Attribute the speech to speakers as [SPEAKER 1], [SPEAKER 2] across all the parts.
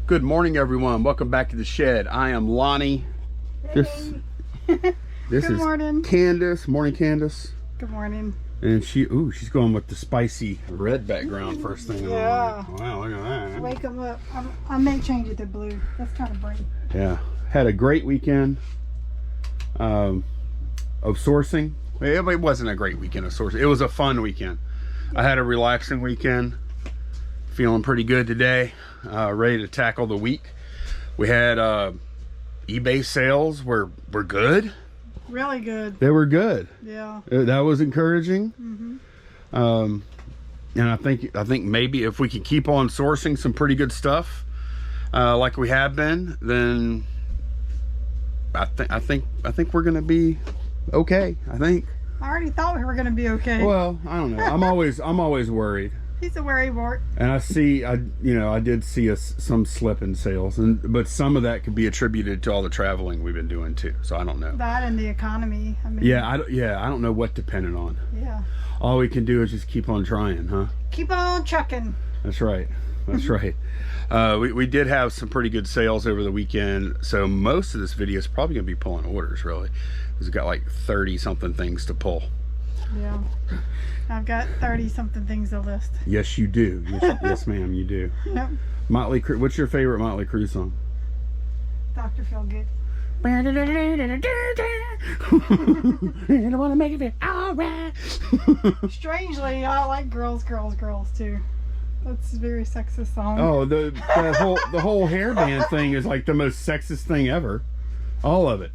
[SPEAKER 1] Good morning, everyone. Welcome back to the shed. I am Lonnie. This
[SPEAKER 2] Good
[SPEAKER 1] is
[SPEAKER 2] morning.
[SPEAKER 1] Candace. Morning, Candace.
[SPEAKER 2] Good morning.
[SPEAKER 1] And she's going with the spicy red background first thing in the
[SPEAKER 2] Yeah.
[SPEAKER 1] morning. Wow, look at that.
[SPEAKER 2] Wake them up. I may change it to blue. That's kind of bright.
[SPEAKER 1] Yeah, had a great weekend of sourcing. It wasn't a great weekend of sourcing. It was a fun weekend. I had a relaxing weekend. Feeling pretty good today. Ready to tackle the week. We had eBay sales were good.
[SPEAKER 2] Really good.
[SPEAKER 1] They were good.
[SPEAKER 2] Yeah.
[SPEAKER 1] That was encouraging.
[SPEAKER 2] Mm-hmm.
[SPEAKER 1] And I think maybe if we can keep on sourcing some pretty good stuff, like we have been, then I think we're gonna be okay. I think.
[SPEAKER 2] I already thought we were going to be okay.
[SPEAKER 1] Well, I don't know. I'm always worried.
[SPEAKER 2] He's a worry wart.
[SPEAKER 1] And I did see some slip in sales, but some of that could be attributed to all the traveling we've been doing too. So I don't know.
[SPEAKER 2] That and the economy. I mean.
[SPEAKER 1] Yeah, I don't know what to pin it on.
[SPEAKER 2] Yeah.
[SPEAKER 1] All we can do is just keep on trying, huh?
[SPEAKER 2] Keep on chucking.
[SPEAKER 1] That's right. That's right. We did have some pretty good sales over the weekend, so most of this video is probably going to be pulling orders, really. We've got like 30 something things to pull.
[SPEAKER 2] Yeah. I've got 30 something things to list.
[SPEAKER 1] Yes, you do. Yes, ma'am, you do.
[SPEAKER 2] Yep.
[SPEAKER 1] Motley Crue. What's your favorite Motley Crue song?
[SPEAKER 2] Dr. Feelgood.
[SPEAKER 1] I don't want to make it feel all right.
[SPEAKER 2] Strangely, I like Girls, Girls, Girls too. That's a very sexist song.
[SPEAKER 1] Oh, the whole hairband thing is like the most sexist thing ever. All of it.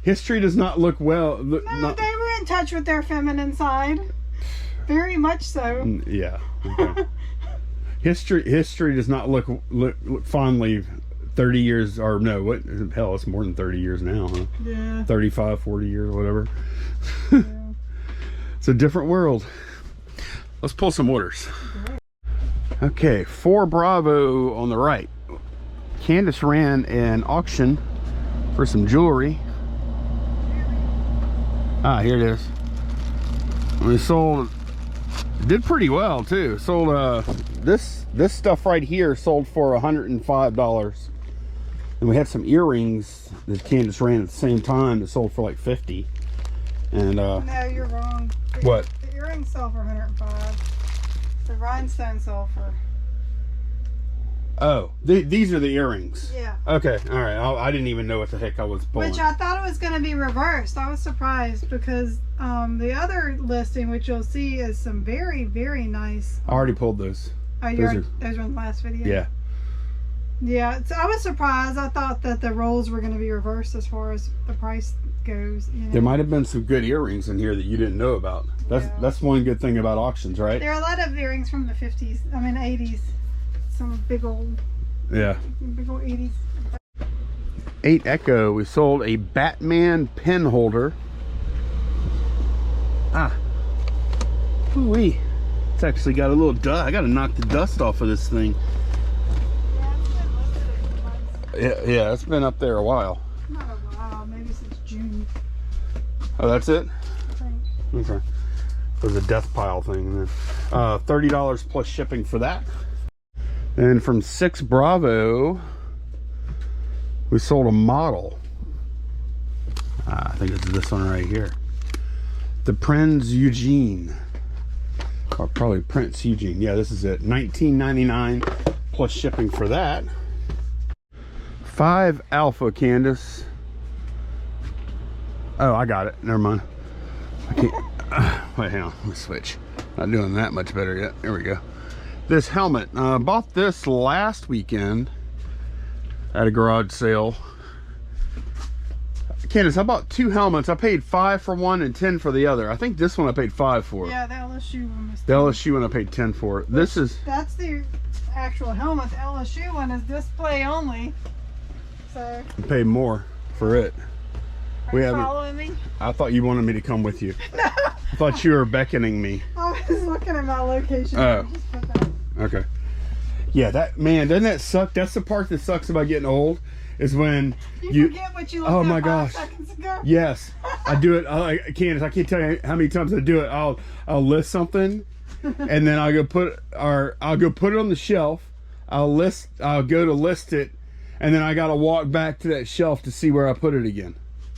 [SPEAKER 1] History does not look well.
[SPEAKER 2] No, they were in touch with their feminine side. Very much so.
[SPEAKER 1] Yeah. Okay. History does not look fondly 30 years, or no, what? Hell, it's more than 30 years now, huh?
[SPEAKER 2] Yeah.
[SPEAKER 1] 35, 40 years, whatever.
[SPEAKER 2] Yeah.
[SPEAKER 1] It's a different world. Let's pull some orders. Okay, 4 Bravo on the right. Candace ran an auction for some jewelry. Ah, here it is. We sold, did pretty well too. Sold this stuff right here sold for $105. And we had some earrings that Candace ran at the same time that sold for like 50. And
[SPEAKER 2] No, you're wrong.
[SPEAKER 1] What?
[SPEAKER 2] The earrings sell for 105. The rhinestone sold for.
[SPEAKER 1] Oh, these are the earrings.
[SPEAKER 2] Yeah.
[SPEAKER 1] Okay, all right. I didn't even know what the heck I was pulling.
[SPEAKER 2] Which I thought it was going to be reversed. I was surprised because the other listing, which you'll see, is some very, very nice.
[SPEAKER 1] I already pulled those.
[SPEAKER 2] Oh, those were in the last video?
[SPEAKER 1] Yeah.
[SPEAKER 2] Yeah, so I was surprised. I thought that the rolls were going to be reversed as far as the price goes. You know?
[SPEAKER 1] There might have been some good earrings in here that you didn't know about. That's one good thing about auctions, right?
[SPEAKER 2] There are a lot of earrings from the 50s. I mean, 80s. Some big old 80s.
[SPEAKER 1] 8 Echo, we sold a Batman pen holder. Ooh-wee. It's actually got a little dust. I gotta knock the dust off of this thing. Yeah, it's been up there a while.
[SPEAKER 2] Not a while, maybe since June.
[SPEAKER 1] Oh, that's it?
[SPEAKER 2] I think.
[SPEAKER 1] Okay. It was a death pile thing then. $30 plus shipping for that. And from 6 Bravo, we sold a model. I think it's this one right here. The Prince Eugene. Or probably Prince Eugene. Yeah, this is it. $19.99 plus shipping for that. 5 Alpha, Candace. Oh, I got it. Never mind. I can't. Wait, hang on. Let me switch. Not doing that much better yet. There we go. This helmet, bought this last weekend at a garage sale. Candace, I bought 2 helmets. I paid $5 for one and $10 for the other. I think this one I paid $5 for.
[SPEAKER 2] Yeah, the LSU one was.
[SPEAKER 1] The LSU one I paid $10 for. That's
[SPEAKER 2] the actual helmet. The LSU one is display only. So.
[SPEAKER 1] You paid more for it.
[SPEAKER 2] Are you following me?
[SPEAKER 1] I thought you wanted me to come with you.
[SPEAKER 2] No.
[SPEAKER 1] I thought you were beckoning me.
[SPEAKER 2] I was looking at my location.
[SPEAKER 1] Oh. Okay. Yeah, that, man, doesn't that suck? That's the part that sucks about getting old, is when
[SPEAKER 2] you forget what you looked
[SPEAKER 1] oh my
[SPEAKER 2] at
[SPEAKER 1] gosh
[SPEAKER 2] 5 seconds ago.
[SPEAKER 1] Yes, I do it. Candace, I can't tell you how many times I do it. I'll list something and then I'll go put it on the shelf. I'll go to list it, and then I gotta walk back to that shelf to see where I put it again.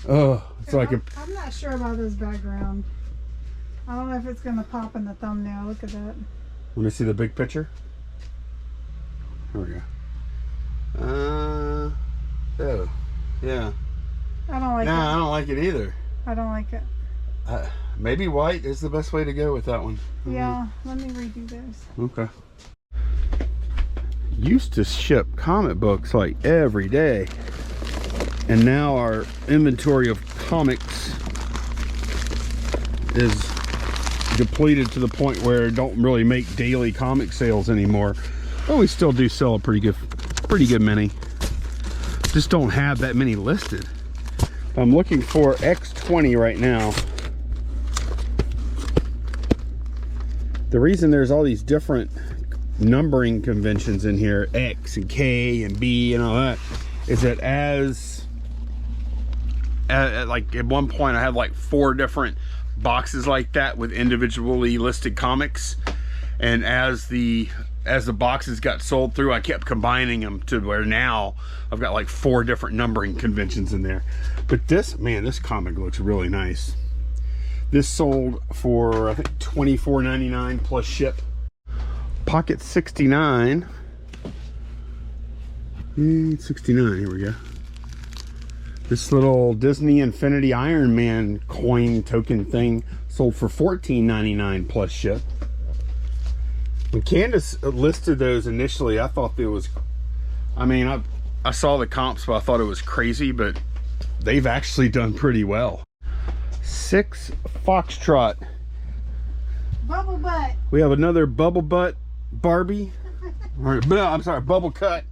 [SPEAKER 1] Oh, it's like
[SPEAKER 2] I'm not sure about this background. I don't know if it's gonna pop in the thumbnail. Look at that.
[SPEAKER 1] Want to see the big picture? Here we go. Oh, yeah.
[SPEAKER 2] I don't like it.
[SPEAKER 1] No, I don't like it either.
[SPEAKER 2] I don't like it.
[SPEAKER 1] Maybe white is the best way to go with that one.
[SPEAKER 2] Yeah, let me redo this.
[SPEAKER 1] Okay. Used to ship comic books like every day, and now our inventory of comics is depleted to the point where it don't really make daily comic sales anymore. But we still do sell a pretty good many. Just don't have that many listed. I'm looking for X20 right now. The reason there's all these different numbering conventions in here, X and K and B and all that, is that like at one point I had like 4 different boxes like that with individually listed comics, and as the boxes got sold through, I kept combining them to where now I've got like 4 different numbering conventions in there. But this comic looks really nice. This sold for I think $24.99 plus ship. Pocket 69. 69, here we go. This little Disney Infinity Iron Man coin token thing sold for $14.99 plus ship. When Candace listed those initially, I thought it was, I saw the comps, but I thought it was crazy, but they've actually done pretty well. 6 Foxtrot.
[SPEAKER 2] Bubble butt.
[SPEAKER 1] We have another bubble butt Barbie. No, I'm sorry, bubble cut.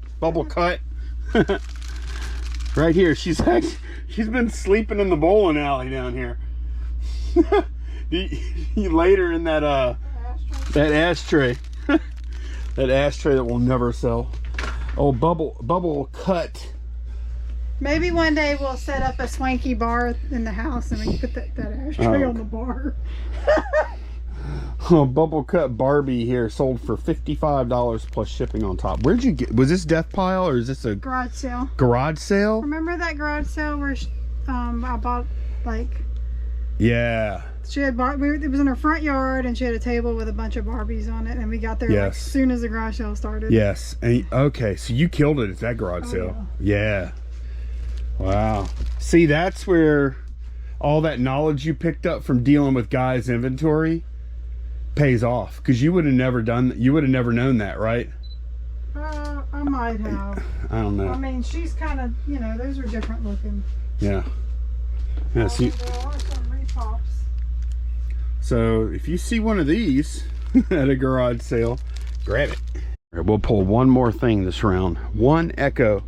[SPEAKER 1] Right here. She's been sleeping in the bowling alley down here. You laid her in that ashtray. That ashtray that will never sell. Oh, bubble cut.
[SPEAKER 2] Maybe one day we'll set up a swanky bar in the house and we can put that ashtray on the bar.
[SPEAKER 1] Oh, bubble cut Barbie here sold for $55 plus shipping on top. Where'd you get? Was this death pile or is this a
[SPEAKER 2] garage sale?
[SPEAKER 1] Garage sale?
[SPEAKER 2] Remember that garage sale where I bought like?
[SPEAKER 1] Yeah.
[SPEAKER 2] She had it was in her front yard and she had a table with a bunch of Barbies on it, and we got there like as soon as the garage sale started.
[SPEAKER 1] Yes. And, okay, so you killed it at that garage sale. Yeah. Wow. See, that's where all that knowledge you picked up from dealing with guys' inventory pays off, because you would have never known that, right?
[SPEAKER 2] I might have.
[SPEAKER 1] I don't know.
[SPEAKER 2] I mean, she's kind of, those are different looking.
[SPEAKER 1] Yeah. Yeah. See,
[SPEAKER 2] there are some repops.
[SPEAKER 1] so if you see one of these at a garage sale, grab it. All right, we'll pull one more thing this round. One Echo.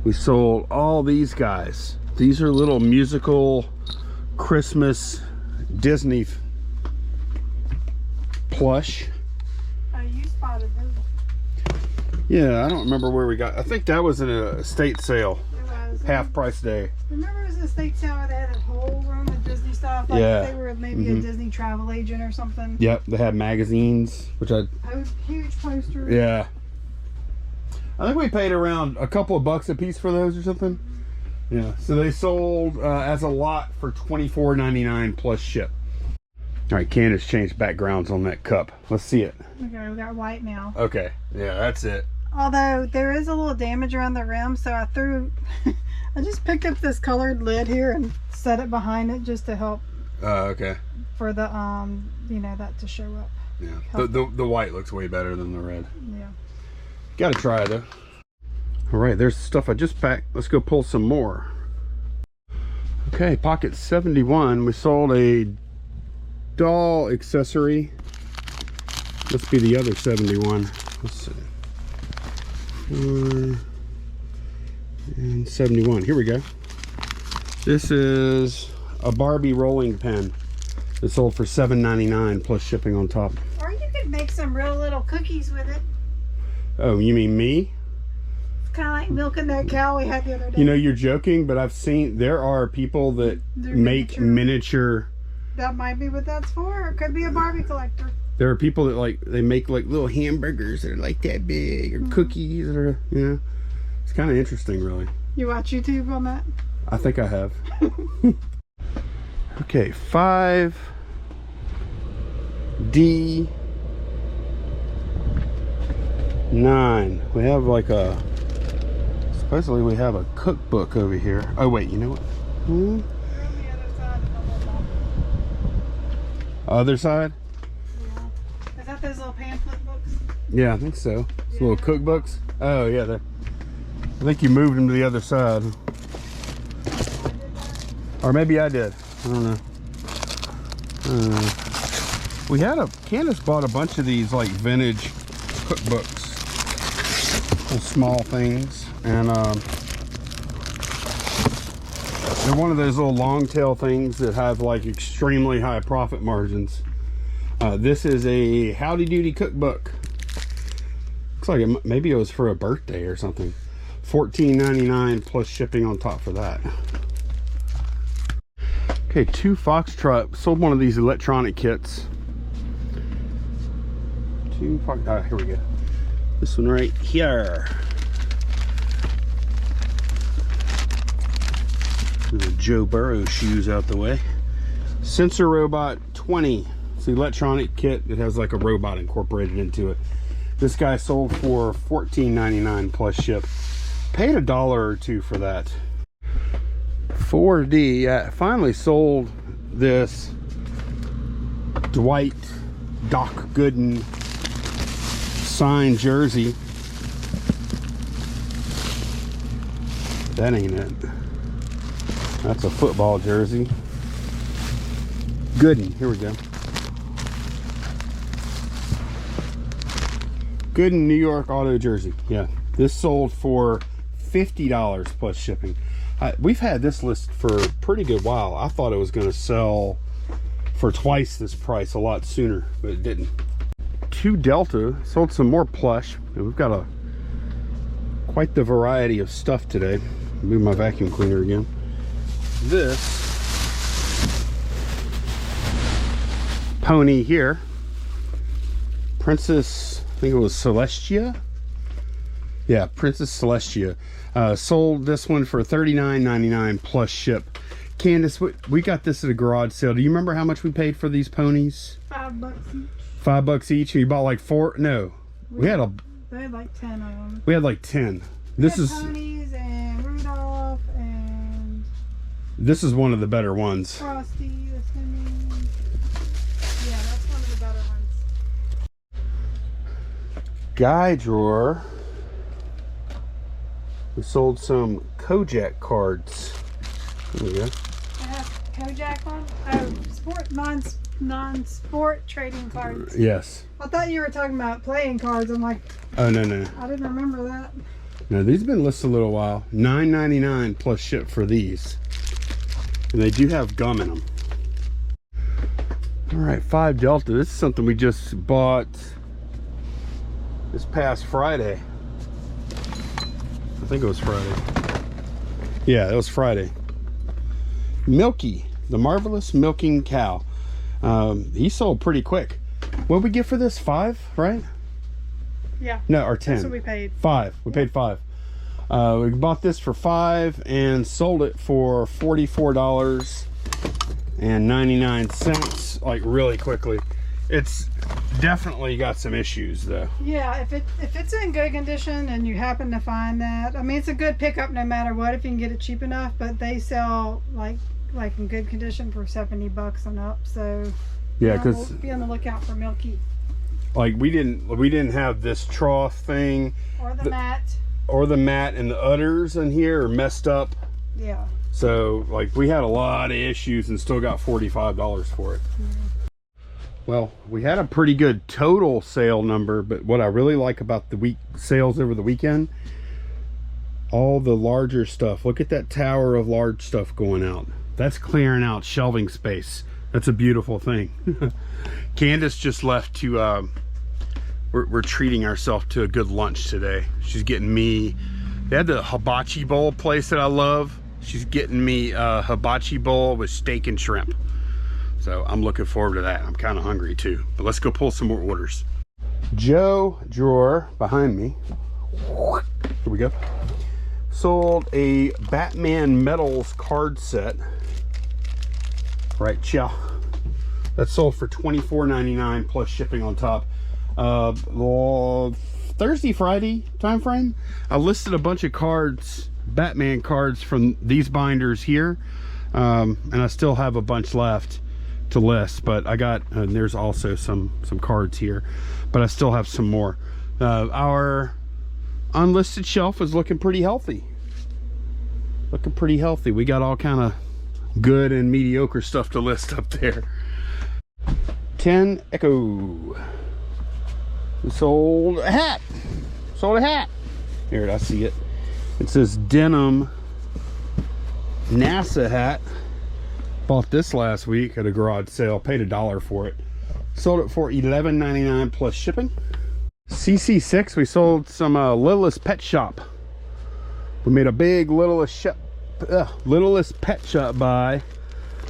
[SPEAKER 1] We sold all these guys. These are little musical Christmas Disney plush.
[SPEAKER 2] You spotted those.
[SPEAKER 1] Yeah, I don't remember where we got. I think that was in a estate sale.
[SPEAKER 2] It was.
[SPEAKER 1] Half price day.
[SPEAKER 2] Remember it was an estate sale where they had a whole room of Disney stuff? Like they were maybe a Disney travel agent or something.
[SPEAKER 1] Yep, they had magazines, which
[SPEAKER 2] huge posters.
[SPEAKER 1] Yeah. I think we paid around a couple of bucks a piece for those or something. Yeah, so they sold as a lot for $24.99 plus ship. All right, Candace changed backgrounds on that cup. Let's see it.
[SPEAKER 2] Okay, we got white now.
[SPEAKER 1] Okay, yeah, that's it.
[SPEAKER 2] Although there is a little damage around the rim, so I just picked up this colored lid here and set it behind it just to help.
[SPEAKER 1] Okay.
[SPEAKER 2] For the that to show up.
[SPEAKER 1] Yeah, the white looks way better than the red.
[SPEAKER 2] Yeah.
[SPEAKER 1] Gotta try it though. All right, there's the stuff I just packed. Let's go pull some more. Okay, pocket 71. We sold a doll accessory. Must be the other 71. Let's see. 4 and 71. Here we go. This is a Barbie rolling pin. It sold for $7.99 plus shipping on top.
[SPEAKER 2] Or you could make some real little cookies with it.
[SPEAKER 1] Oh, you mean me?
[SPEAKER 2] It's kind of like milking that cow we had the other day.
[SPEAKER 1] You know, you're joking, but I've seen there are people that make miniature.
[SPEAKER 2] That might be what that's for. It could be a Barbie collector.
[SPEAKER 1] There are people that like, they make like little hamburgers that are like that big, or cookies that are, you know, it's kind of interesting, really.
[SPEAKER 2] You watch YouTube on that?
[SPEAKER 1] I think I have. Okay, 5D. Nine. We have like a, supposedly we have a cookbook over here. Oh wait, you know what? Other side?
[SPEAKER 2] Yeah. Is that those little pamphlet books?
[SPEAKER 1] Yeah, I think so. It's little cookbooks. Oh yeah, they're, I think you moved them to the other side. Or maybe I did. I don't know. We had Candace bought a bunch of these like vintage cookbooks. Small things, and they're one of those little long tail things that have like extremely high profit margins. This is a Howdy Doody cookbook. Looks like maybe it was for a birthday or something. $14.99 plus shipping on top for that. Okay, 2 Foxtrot sold one of these electronic kits. Here we go. This one right here. The Joe Burrow shoes out the way. Sensor Robot 20. It's the electronic kit that has like a robot incorporated into it. This guy sold for $14.99 plus ship. Paid $1 or $2 for that. 4D. I finally sold this Dwight Doc Gooden signed jersey. That ain't it. That's a football jersey. Gooden, here we go. Gooden New York auto jersey. Yeah, this sold for $50 plus shipping. We've had this list for a pretty good while. I thought it was going to sell for twice this price a lot sooner, but it didn't. 2 Delta sold some more plush. We've got quite the variety of stuff today. Move my vacuum cleaner again. This pony here, Princess, I think it was Celestia. Yeah, Princess Celestia. Sold this one for $39.99 plus ship. Candace, we got this at a garage sale. Do you remember how much we paid for these ponies?
[SPEAKER 2] $5 each.
[SPEAKER 1] $5 each, and you bought like 4. No,
[SPEAKER 2] they had like 10 of them.
[SPEAKER 1] We had like 10. This is
[SPEAKER 2] ponies and Rudolph, and
[SPEAKER 1] this is one of the better ones.
[SPEAKER 2] Frosty, the Swimming. Yeah, that's one of the better ones.
[SPEAKER 1] Guy drawer. We sold some Kojak cards. There we go.
[SPEAKER 2] I have Kojak on. Oh, non-sport trading cards.
[SPEAKER 1] Yes.
[SPEAKER 2] I thought you were talking about playing cards. I'm like,
[SPEAKER 1] oh no.
[SPEAKER 2] I didn't remember that.
[SPEAKER 1] No, these have been listed a little while. $9.99 plus ship for these, and they do have gum in them. All right, 5 Delta. This is something we just bought this past Friday. I think it was Friday. Yeah, it was Friday. Milky, the marvelous milking cow. He sold pretty quick. What did we get for this? 5, right?
[SPEAKER 2] Yeah.
[SPEAKER 1] No, or 10.
[SPEAKER 2] That's what we paid.
[SPEAKER 1] 5. We paid 5. We bought this for 5 and sold it for $44.99, like really quickly. It's definitely got some issues though.
[SPEAKER 2] Yeah, if it's in good condition and you happen to find that, I mean, it's a good pickup no matter what if you can get it cheap enough. But they sell like in good condition for $70 and up. So
[SPEAKER 1] yeah, because
[SPEAKER 2] we'll be on the lookout for Milky.
[SPEAKER 1] Like we didn't have this trough thing
[SPEAKER 2] Or the mat.
[SPEAKER 1] Or the mat, and the udders in here are messed up.
[SPEAKER 2] Yeah.
[SPEAKER 1] So like we had a lot of issues and still got $45 for it. Well, we had a pretty good total sale number, but what I really like about the sales over the weekend, all the larger stuff. Look at that tower of large stuff going out. That's clearing out shelving space. That's a beautiful thing. Candace just left to we're treating ourselves to a good lunch today. She's getting me, they had the hibachi bowl place that I love. She's getting me a hibachi bowl with steak and shrimp. So I'm looking forward to that. I'm kind of hungry too. But let's go pull some more orders. Joe drawer behind me. Here we go. Sold a Batman Metals card set. Right, yeah. That sold for $24.99 plus shipping on top. Thursday, Friday time frame. I listed a bunch of cards, Batman cards from these binders here, and I still have a bunch left to list. But I got there's also some cards here, but I still have some more. Our unlisted shelf is looking pretty healthy. We got all kind of good and mediocre stuff to list up there. 10 Echo. We sold a hat. Here, I see it. It says denim NASA hat. Bought this last week at a garage sale. Paid $1 for it. Sold it for $11.99 plus shipping. CC6. We sold some Littlest Pet Shop. We made a big Littlest Pet Shop buy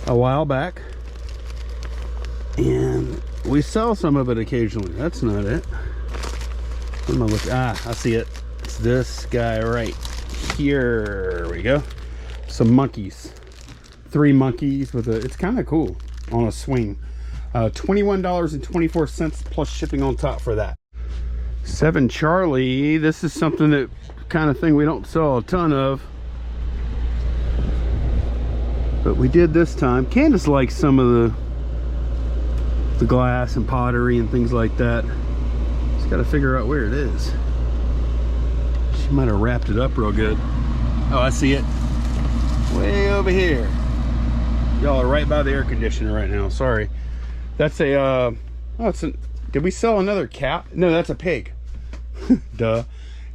[SPEAKER 1] a while back, and we sell some of it occasionally. That's not it. What am I looking? I see it. It's this guy right here. We go. Some monkeys. 3 monkeys with a, it's kind of cool on a swing. $21.24 plus shipping on top for that. 7 Charlie. This is something that kind of thing we don't sell a ton of, but we did this time. Candace likes some of the glass and pottery and things like that. Just got to figure out where it is. She might have wrapped it up real good. Oh, I see it. Way over here. Y'all are right by the air conditioner right now. Sorry. That's a oh, it's a, did we sell another cat? No, that's a pig. Duh.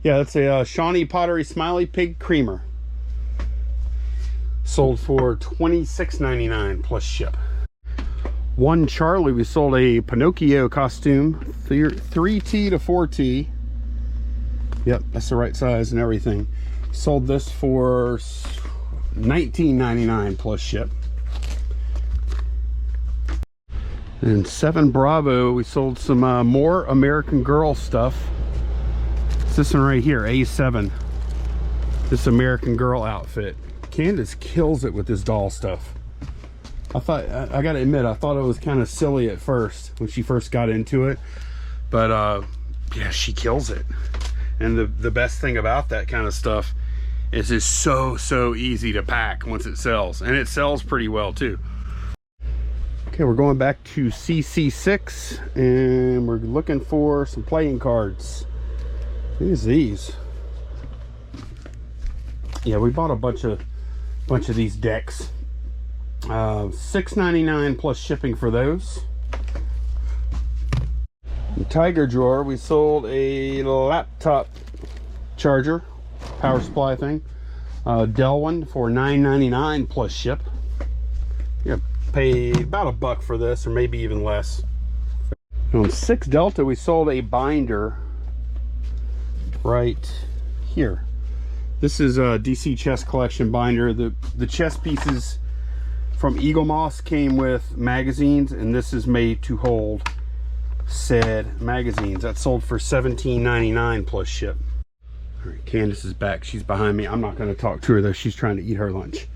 [SPEAKER 1] Yeah, that's a Shawnee Pottery Smiley Pig Creamer. Sold for $26.99 plus ship. 1 Charlie, we sold a Pinocchio costume, 3T to 4T. Yep, that's the right size and everything. Sold this for $19.99 plus ship. And 7 Bravo, we sold some more American Girl stuff. It's this one right here, A7. This American Girl outfit. Candace kills it with this doll stuff. I gotta admit, I thought it was kind of silly at first when she first got into it, but yeah, she kills it. And the best thing about that kind of stuff is it's so easy to pack once it sells, and it sells pretty well too. Okay, we're going back to CC6 and we're looking for some playing cards. Who's these? Yeah, we bought a bunch of these decks. $6.99 plus shipping for those. In Tiger Drawer, we sold a laptop charger, power supply thing, Dell one for $9.99 plus ship. Yeah, pay about $1 for this, or maybe even less. On 6 Delta, we sold a binder right here. This is a DC chess collection binder. The chess pieces from Eagle Moss came with magazines, and this is made to hold said magazines. That sold for $17.99 plus ship. All right, Candace is back. She's behind me. I'm not going to talk to her though. She's trying to eat her lunch.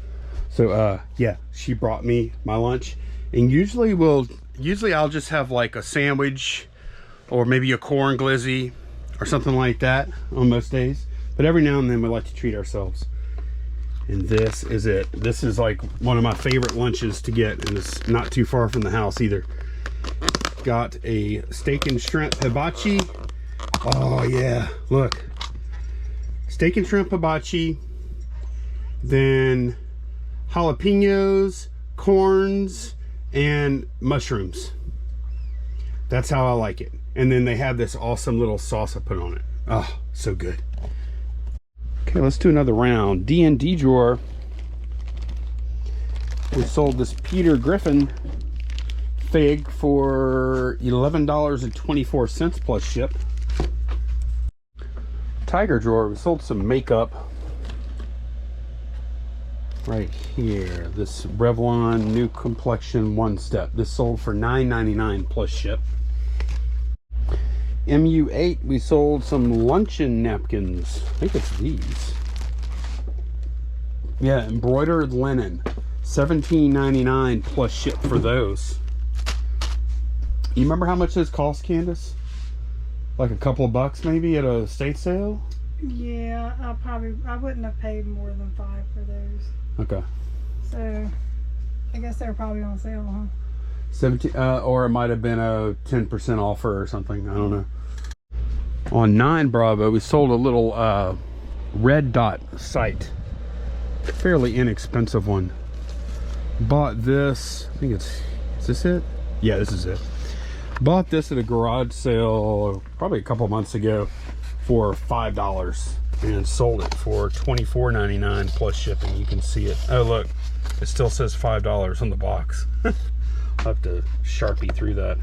[SPEAKER 1] So yeah, she brought me my lunch, and usually I'll just have like a sandwich or maybe a corn glizzy or something like that on most days. But every now and then we like to treat ourselves. And this is it. This is like one of my favorite lunches to get, and it's not too far from the house either. Got a steak and shrimp hibachi. Oh yeah, look. Steak and shrimp hibachi. Then jalapenos, corns, and mushrooms. That's how I like it. And then they have this awesome little sauce I put on it. Oh, so good. Okay, let's do another round. D&D drawer. We sold this Peter Griffin fig for $11.24 plus ship. Tiger drawer. We sold some makeup. right here. This Revlon New Complexion One Step. This sold for $9.99 plus ship. MU8, we sold some luncheon napkins. I think it's these. Yeah, embroidered linen. $17.99 plus ship for those. You remember how much those cost, Candace? Like a couple of bucks maybe at a estate sale?
[SPEAKER 2] Yeah, I wouldn't have paid more than $5 for those.
[SPEAKER 1] Okay.
[SPEAKER 2] So I guess they're probably on sale, huh?
[SPEAKER 1] 17, or it might have been a 10% offer or something. I don't know. On 9 Bravo, we sold a little red dot sight. Fairly inexpensive one. Bought this. I think it's. Is this it? Yeah, this is it. Bought this at a garage sale probably a couple months ago for $5 and sold it for $24.99 plus shipping. You can see it. Oh, look, it still says $5 on the box. I'll have to Sharpie through that.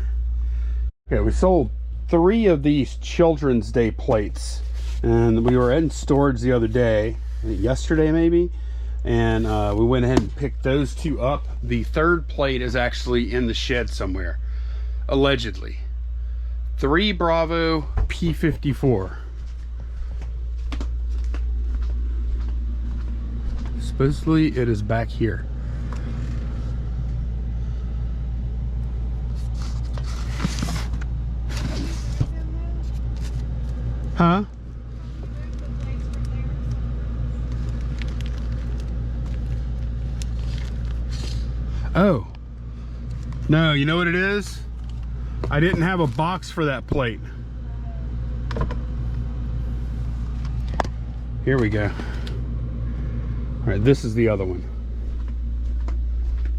[SPEAKER 1] Okay, we sold 3 of these Children's Day plates, and we were in storage the other day, yesterday maybe, and we went ahead and picked those 2 up. The 3rd plate is actually in the shed somewhere, allegedly. 3 Bravo P54. Supposedly it is back here. Huh? Oh. No, you know what it is? I didn't have a box for that plate. Here we go. All right, this is the other one.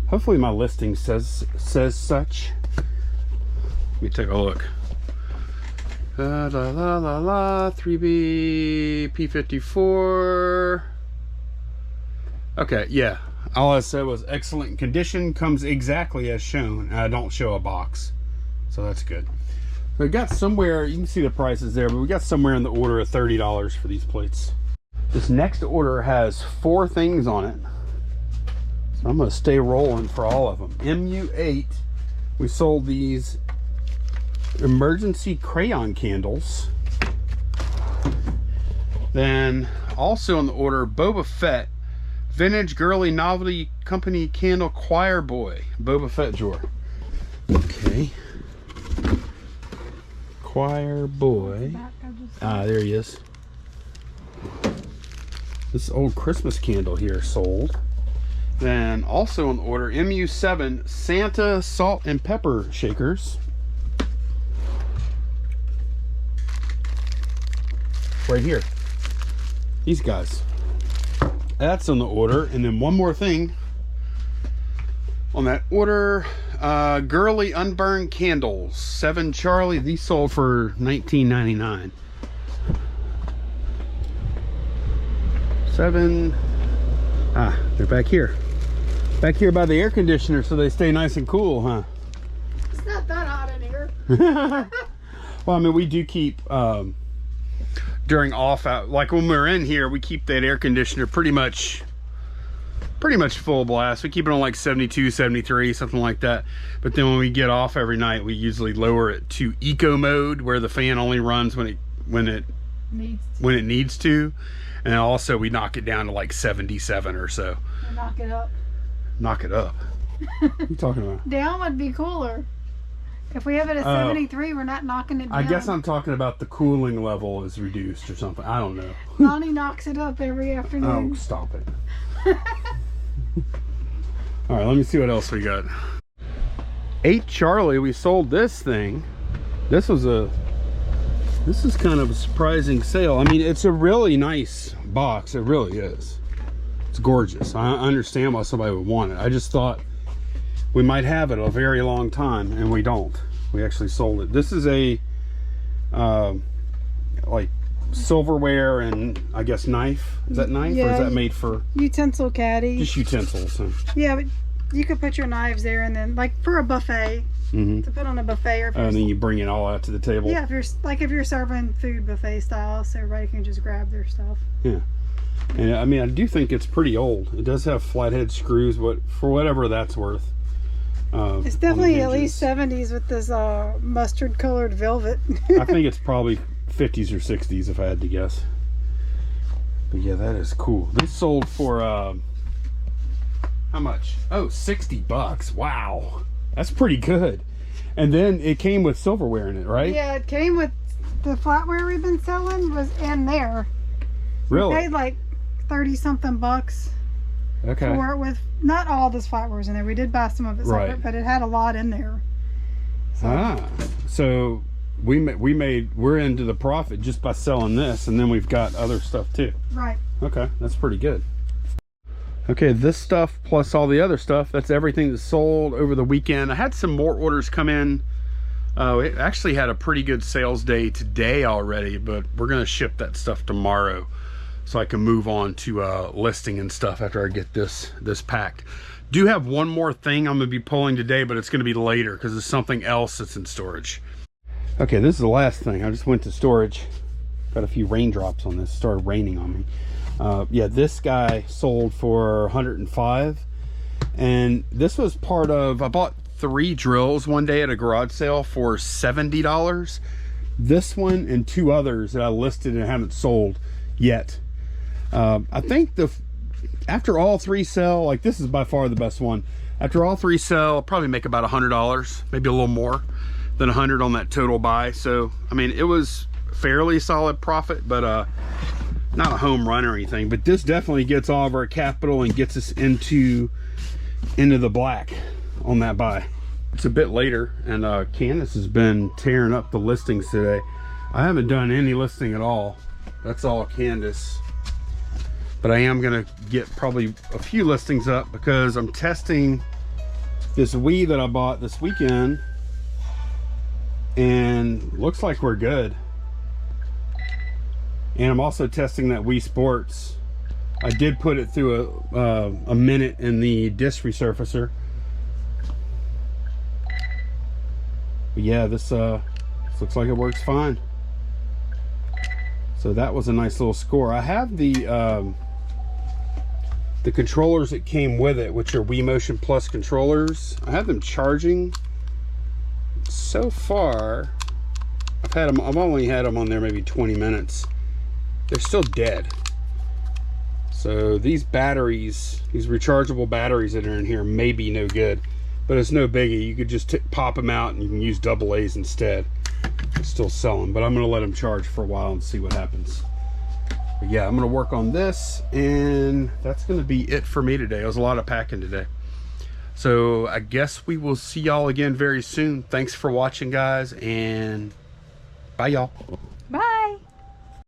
[SPEAKER 1] Hopefully my listing says such. Let me take a look. La la la la la, 3B P54. Okay, yeah. All I said was excellent condition, comes exactly as shown. I don't show a box, so that's good. We got somewhere, you can see the prices there, but we got somewhere in the order of $30 for these plates. This next order has 4 things on it, so I'm gonna stay rolling for all of them. MU8, we sold these emergency crayon candles. Then also on the order, Boba Fett Vintage Girly Novelty Company Candle Choir Boy Boba Fett drawer. Okay. Choir Boy. Ah, there he is. This old Christmas candle here sold. Then also on the order, MU7 Santa Salt and Pepper Shakers. Right here. These guys. That's on the order. And then one more thing on that order, Girly Unburned Candles, 7 Charlie. These sold for $19.99. 7. Ah, they're back here. Back here by the air conditioner so they stay nice and cool, huh?
[SPEAKER 2] It's not that hot in here.
[SPEAKER 1] Well, I mean, we do keep during off out, like when we're in here, we keep that air conditioner pretty much full blast. We keep it on like 72, 73, something like that. But then when we get off every night, we usually lower it to eco mode, where the fan only runs when it needs to. And also we knock it down to like 77 or so.
[SPEAKER 2] And knock it up.
[SPEAKER 1] Knock it up. What are you talking about?
[SPEAKER 2] Down would be cooler. If we have it at 73, we're not knocking it down.
[SPEAKER 1] I guess I'm talking about the cooling level is reduced or something. I don't know.
[SPEAKER 2] Lonnie knocks it up every afternoon.
[SPEAKER 1] Oh, stop it. All right, let me see what else we got. 8 Charlie, we sold this thing. This is kind of a surprising sale. I mean, it's a really nice box. It really is. It's gorgeous. I understand why somebody would want it. I just thought we might have it a very long time, and we don't. We actually sold it. This is a like silverware and I guess knife. Is that knife, or is that made for
[SPEAKER 2] utensil caddy?
[SPEAKER 1] Just utensils. Huh?
[SPEAKER 2] Yeah, but you could put your knives there, and then like for a buffet, to put on a buffet, or if
[SPEAKER 1] and then you bring it all out to the table.
[SPEAKER 2] Yeah, if you're serving food buffet style, so everybody can just grab their stuff.
[SPEAKER 1] Yeah. And I mean, I do think it's pretty old. It does have flathead screws, but for whatever that's worth.
[SPEAKER 2] It's definitely at least 70s with this mustard colored velvet.
[SPEAKER 1] I think it's probably 50s or 60s if I had to guess. But yeah, that is cool. This sold for how much? Oh, $60. Wow, that's pretty good. And then it came with silverware in it, right?
[SPEAKER 2] Yeah, it came with the flatware we've been selling was in there.
[SPEAKER 1] Really?
[SPEAKER 2] We paid like 30 something bucks.
[SPEAKER 1] Okay.
[SPEAKER 2] For it with not all this flatware was in there. We did buy some of it separate,
[SPEAKER 1] Right.
[SPEAKER 2] but it had a lot in there.
[SPEAKER 1] So we're into the profit just by selling this, and then we've got other stuff too.
[SPEAKER 2] Right.
[SPEAKER 1] Okay, that's pretty good. Okay, this stuff plus all the other stuff, that's everything that sold over the weekend. I had some more orders come in. It actually had a pretty good sales day today already, but we're gonna ship that stuff tomorrow so I can move on to listing and stuff after I get this packed. Do have one more thing I'm gonna be pulling today, but it's gonna be later because there's something else that's in storage. Okay, this is the last thing. I just went to storage. Got a few raindrops on this. It started raining on me. Yeah, this guy sold for 105, and this was part of, I bought 3 drills one day at a garage sale for $70. This one and 2 others that I listed and haven't sold yet. I think after all 3 sell, like this is by far the best one. After all 3 sell, I'll probably make about $100, maybe a little more than 100 on that total buy. So I mean, it was fairly solid profit, but not a home run or anything. But this definitely gets all of our capital and gets us into the black on that buy. It's a bit later, and Candace has been tearing up the listings today. I haven't done any listing at all. That's all Candace. But I am gonna get probably a few listings up because I'm testing this Wii that I bought this weekend, and looks like we're good. And I'm also testing that Wii Sports. I did put it through a minute in the disc resurfacer. But yeah, this looks like it works fine. So that was a nice little score. I have the controllers that came with it, which are Wii Motion Plus controllers. I have them charging. So far, I've only had them on there maybe 20 minutes. They're still dead. So these batteries, these rechargeable batteries that are in here may be no good, but it's no biggie. You could just pop them out and you can use AA's instead. They still sell them, but I'm gonna let them charge for a while and see what happens. But yeah, I'm gonna work on this, and that's gonna be it for me today. It was a lot of packing today. So I guess we will see y'all again very soon. Thanks for watching, guys, and bye y'all.
[SPEAKER 2] Bye.